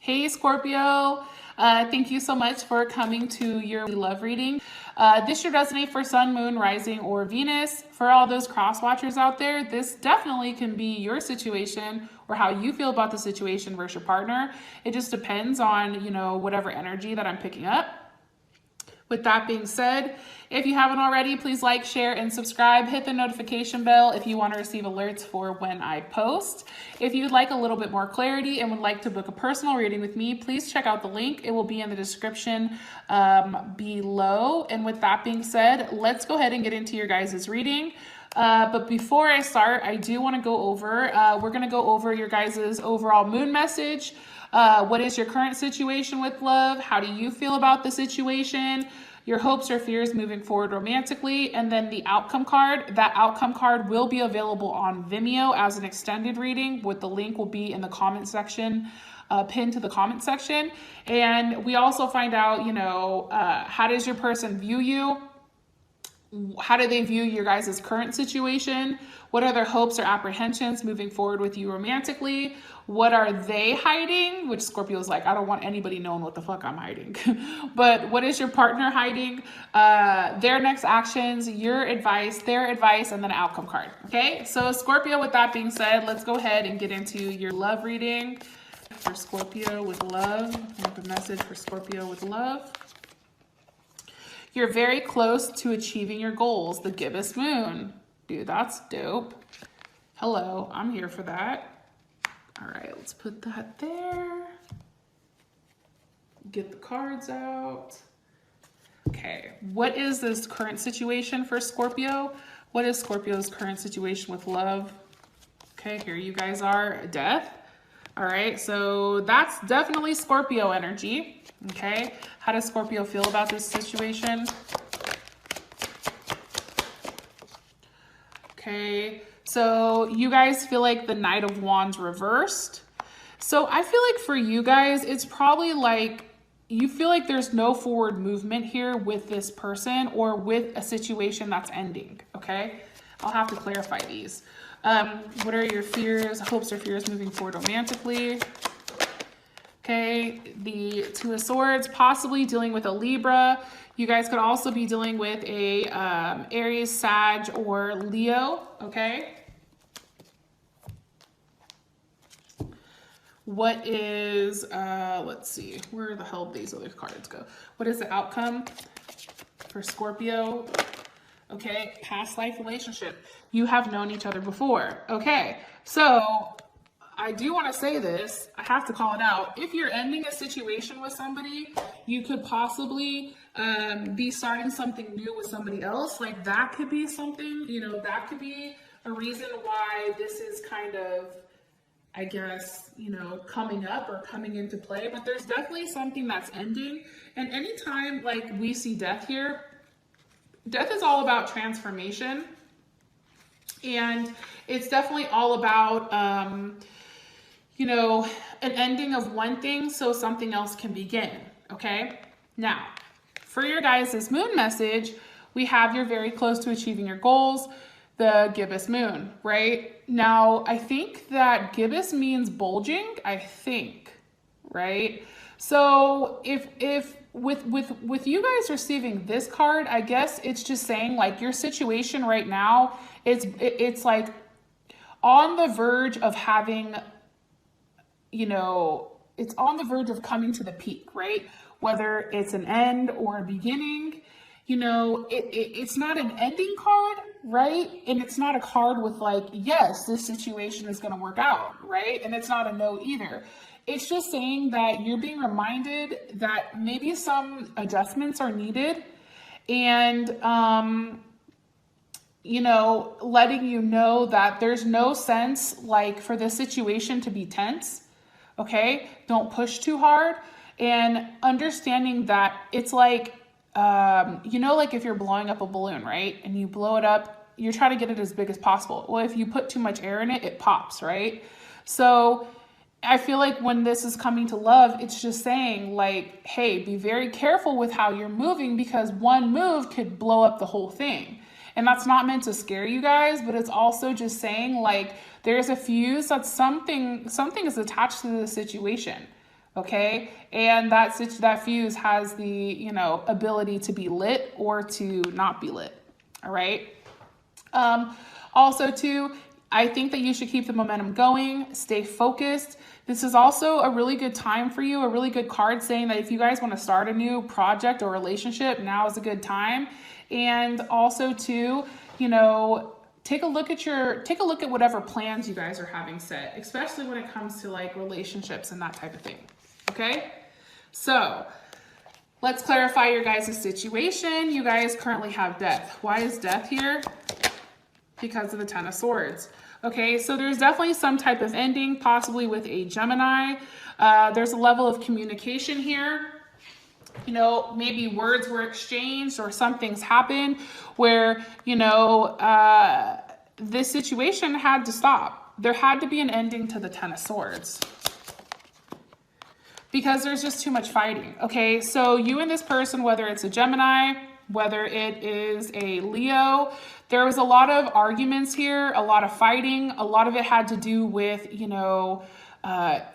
Hey Scorpio, thank you so much for coming to your love reading. This should resonate for Sun, Moon, Rising, or Venus. For all those cross watchers out there, this definitely can be your situation or how you feel about the situation versus your partner. It just depends on, whatever energy that I'm picking up. With that being said, if you haven't already, please like, share, and subscribe. Hit the notification bell if you want to receive alerts for when I post. If you'd like a little bit more clarity and would like to book a personal reading with me, please check out the link. It will be in the description below. And with that being said, let's go ahead and get into your guys' reading. But before I start, I do want to go over, we're going to go over your guys' overall moon message. What is your current situation with love? How do you feel about the situation? Your hopes or fears moving forward romantically, and then the outcome card. That outcome card will be available on Vimeo as an extended reading. The link will be in the comment section, pinned to the comment section. And we also find out, how does your person view you? How do they view your guys' current situation? What are their hopes or apprehensions moving forward with you romantically? What are they hiding? Which Scorpio is like, I don't want anybody knowing what the fuck I'm hiding. But what is your partner hiding? Their next actions, your advice, their advice, and then an outcome card. Okay, so Scorpio, with that being said, let's go ahead and get into your love reading for Scorpio with love. The message for Scorpio with love. You're very close to achieving your goals. The gibbous moon. Dude, that's dope. Hello, I'm here for that. All right, let's put that there. Get the cards out. Okay, what is this current situation for Scorpio? What is Scorpio's current situation with love? Okay, here you guys are, death. All right, so that's definitely Scorpio energy. Okay, how does Scorpio feel about this situation? Okay, so you guys feel like the Knight of Wands reversed. So I feel like for you guys, it's probably like you feel like there's no forward movement here with this person or with a situation that's ending. Okay, I'll have to clarify these. What are your fears, hopes or fears moving forward romantically? Okay, the Two of Swords, possibly dealing with a Libra. You guys could also be dealing with a Aries, Sag, or Leo, okay? What is, let's see, where the hell did these other cards go? What is the outcome for Scorpio? Okay, past life relationship. You have known each other before. Okay, so I do want to say this. I have to call it out. If you're ending a situation with somebody, you could possibly be starting something new with somebody else. Like that could be something, that could be a reason why this is kind of, I guess, coming up or coming into play. But there's definitely something that's ending. And anytime like we see death here, death is all about transformation, and it's definitely all about, an ending of one thing so something else can begin, okay? Now, for your guys' moon message, we have you're very close to achieving your goals, the gibbous moon, right? Now, I think that gibbous means bulging, right? So if with you guys receiving this card, I guess it's just saying like your situation right now, it's like on the verge of having, it's on the verge of coming to the peak, right? Whether it's an end or a beginning, it's not an ending card, right? And it's not a card with like, yes, this situation is going to work out, right? And it's not a no either. It's just saying that you're being reminded that maybe some adjustments are needed, and, letting you know that there's no sense like for this situation to be tense. Okay. Don't push too hard, and understanding that it's like, like if you're blowing up a balloon, right? And you blow it up, you're trying to get it as big as possible. Well, if you put too much air in it, it pops, right? So I feel like when this is coming to love, it's just saying like, hey, be very careful with how you're moving, because one move could blow up the whole thing. And that's not meant to scare you guys, but it's also just saying like, there's a fuse that something is attached to the situation. Okay, and that fuse has the, you know, ability to be lit or to not be lit. All right. Also too, I think that you should keep the momentum going, stay focused. This is also a really good time for you, a really good card saying that if you guys want to start a new project or relationship, now is a good time. And also too, you know, take a look at whatever plans you guys are having set, especially when it comes to like relationships and that type of thing. Okay? So, let's clarify your guys' situation. You guys currently have death. Why is death here? Because of the Ten of Swords. Okay, so there's definitely some type of ending, possibly with a Gemini. There's a level of communication here. You know, maybe words were exchanged or something's happened where, you know, this situation had to stop. There had to be an ending to the Ten of Swords because there's just too much fighting. Okay, so you and this person, whether it's a Gemini, whether it is a Leo, there was a lot of arguments here, a lot of fighting. A lot of it had to do with, you know,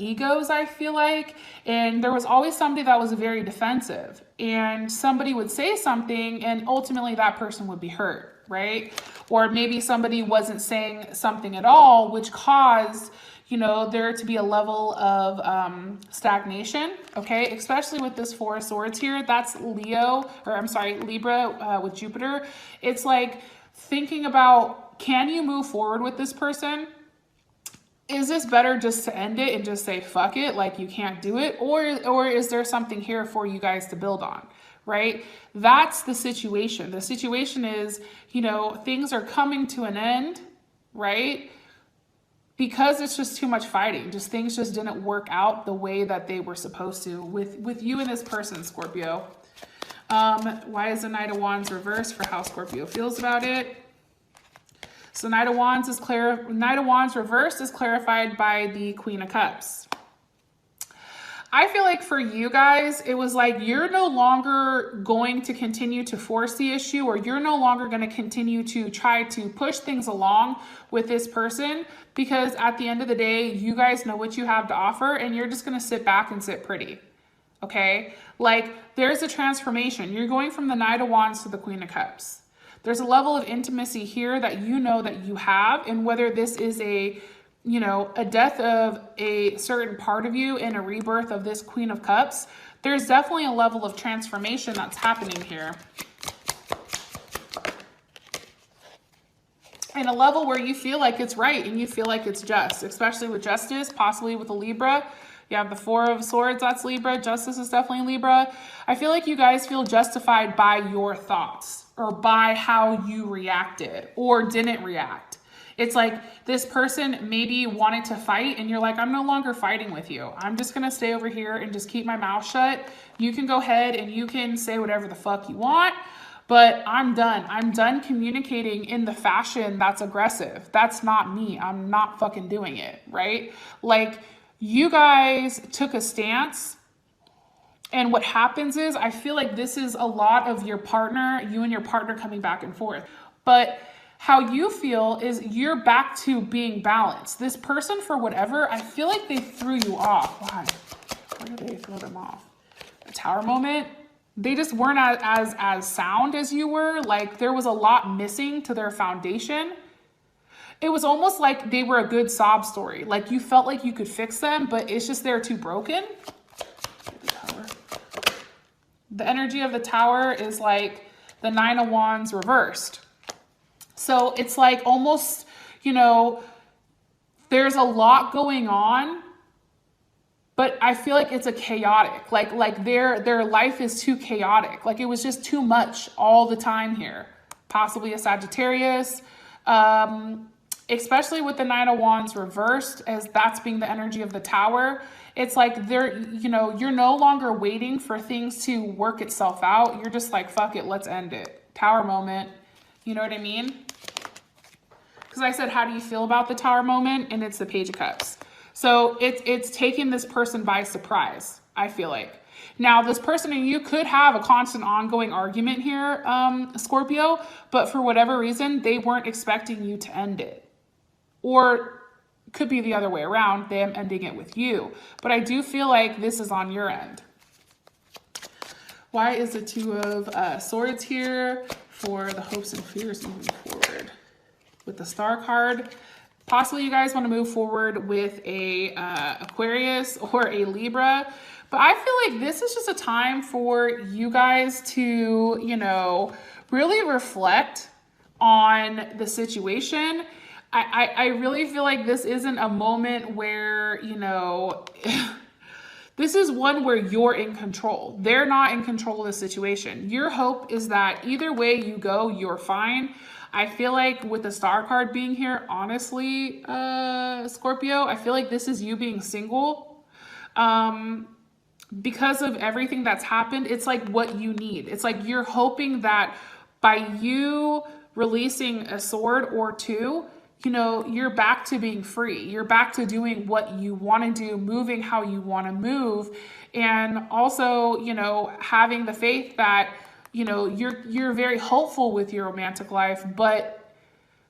egos, I feel like. And there was always somebody that was very defensive. And somebody would say something and ultimately that person would be hurt, right? Or maybe somebody wasn't saying something at all, which caused, you know, there to be a level of stagnation, okay? Especially with this Four of Swords here. That's Libra with Jupiter. It's like thinking about, can you move forward with this person? Is this better just to end it and just say, fuck it, like you can't do it? Or is there something here for you guys to build on, right? That's the situation. The situation is, you know, things are coming to an end, right? Because it's just too much fighting. Just things just didn't work out the way that they were supposed to with you and this person, Scorpio. Why is the Knight of Wands reversed for how Scorpio feels about it? So Knight of Wands reversed is clarified by the Queen of Cups. I feel like for you guys, it was like you're no longer going to continue to force the issue, or you're no longer going to continue to try to push things along with this person, because at the end of the day, you guys know what you have to offer and you're just going to sit back and sit pretty. Okay? Like there's a transformation. You're going from the Knight of Wands to the Queen of Cups. There's a level of intimacy here that you know that you have, and whether this is a, you know, a death of a certain part of you and a rebirth of this Queen of Cups, there's definitely a level of transformation that's happening here. And a level where you feel like it's right and you feel like it's just, especially with justice, possibly with a Libra. You have the Four of Swords, that's Libra. Justice is definitely Libra. I feel like you guys feel justified by your thoughts or by how you reacted or didn't react. It's like this person maybe wanted to fight and you're like, I'm no longer fighting with you. I'm just going to stay over here and just keep my mouth shut. You can go ahead and you can say whatever the fuck you want, but I'm done. I'm done communicating in the fashion that's aggressive. That's not me. I'm not fucking doing it, right? Like you guys took a stance. And what happens is, I feel like this is a lot of your partner, you and your partner coming back and forth. But how you feel is you're back to being balanced. This person, for whatever, I feel like they threw you off. Why? Why did they throw them off? The Tower moment. They just weren't as sound as you were. Like there was a lot missing to their foundation. It was almost like they were a good sob story. Like you felt like you could fix them, but it's just they're too broken. The energy of the Tower is like the Nine of Wands reversed. So it's like almost, you know, there's a lot going on, but I feel like it's a chaotic, like their life is too chaotic. Like it was just too much all the time here. Possibly a Sagittarius, especially with the Nine of Wands reversed, as that's being the energy of the Tower. It's like they're, you know, you're no longer waiting for things to work itself out. You're just like, fuck it, let's end it. Tower moment. You know what I mean? Because I said, how do you feel about the Tower moment? And it's the Page of Cups. So it's taking this person by surprise, I feel like. Now, this person and you could have a constant ongoing argument here, Scorpio, but for whatever reason, they weren't expecting you to end it or could be the other way around, them ending it with you. But I do feel like this is on your end. Why is the Two of Swords here for the hopes and fears moving forward? With the Star card, possibly you guys want to move forward with a Aquarius or a Libra. But I feel like this is just a time for you guys to, you know, really reflect on the situation. I really feel like this isn't a moment where, you know, this is one where you're in control. They're not in control of the situation. Your hope is that either way you go, you're fine. I feel like with the Star card being here, honestly, Scorpio, I feel like this is you being single. Because of everything that's happened, it's like what you need. It's like you're hoping that by you releasing a sword or two, you know, you're back to being free. You're back to doing what you want to do, moving how you want to move. And also, you know, having the faith that, you know, you're very hopeful with your romantic life, but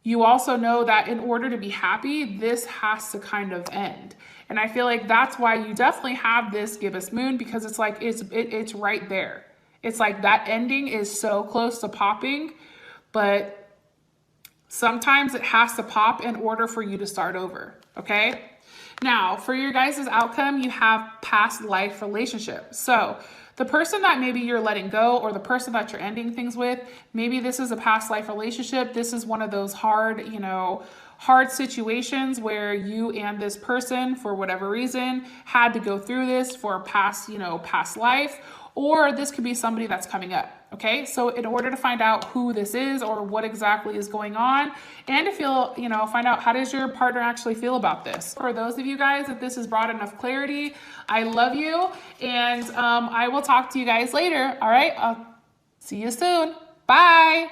you also know that in order to be happy, this has to kind of end. And I feel like that's why you definitely have this gibbous moon, because it's like, it's right there. It's like that ending is so close to popping, but sometimes it has to pop in order for you to start over, okay? Now, for your guys' outcome, you have past life relationship. So the person that maybe you're letting go, or the person that you're ending things with, maybe this is a past life relationship. This is one of those hard, you know, hard situations where you and this person, for whatever reason, had to go through this for a past, you know, past life, or this could be somebody that's coming up. Okay, so in order to find out who this is or what exactly is going on, and to feel, you know, find out how does your partner actually feel about this. For those of you guys that this has brought enough clarity, I love you, and I will talk to you guys later. All right, I'll see you soon. Bye.